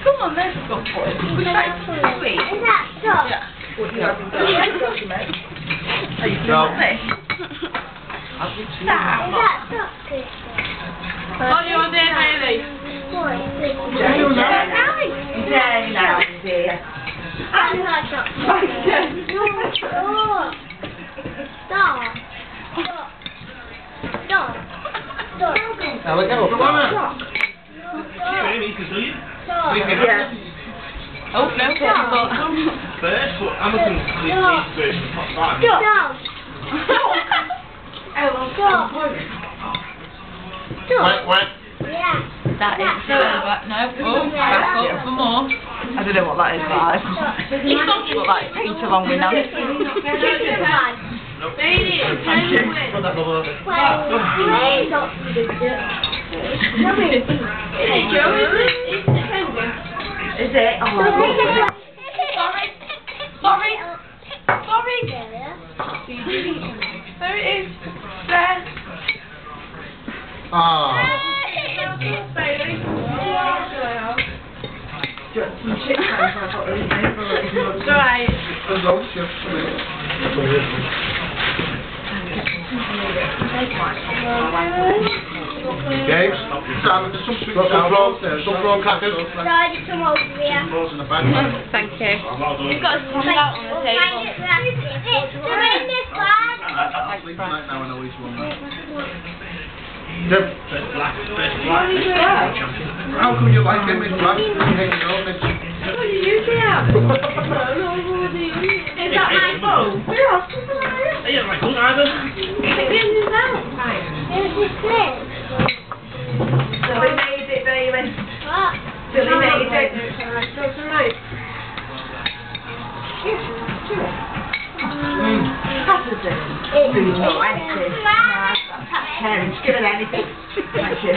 Come on, let's go for it. Would you like to sweet? Is that dog? Yeah. What do you have? Are you doing this? Is that dog? What do you want there, Bailey? Day now, dear. I'm not dog. Dog. Dog. Dog. Now we go. Come on. Yeah. Oh, no, First, Amazon needs to top five. Dog. Dog. Wait. Yeah. That is back. No, oh, back up for more. I don't know what that is, guys. But like Pete along with Nancy. Put that bubble over. Is it? Oh, Sorry. There it is. There. Ah. Bailey. some chip cans I've got those over It's alright. As long as you're okay, Simon, there's some prawn crackers. Some over here. Some in the bag. Thank you. You've got some out on the table. They're in this bag. I'm sleeping tonight now, I know which one. Yep. How come you like him? He's black. You hate your own, Mitch. What did you do? Is that my phone? Are you like good either? This is out. This is this. Billy made it, baby. What? Billy made it. It's not empty. Parents, give it anything. Thank you.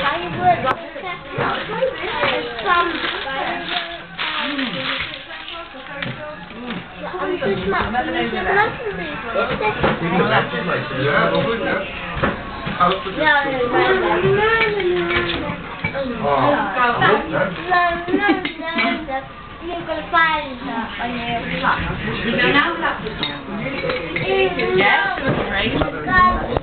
You're going to find that on your flat. You know now that's Yeah, great.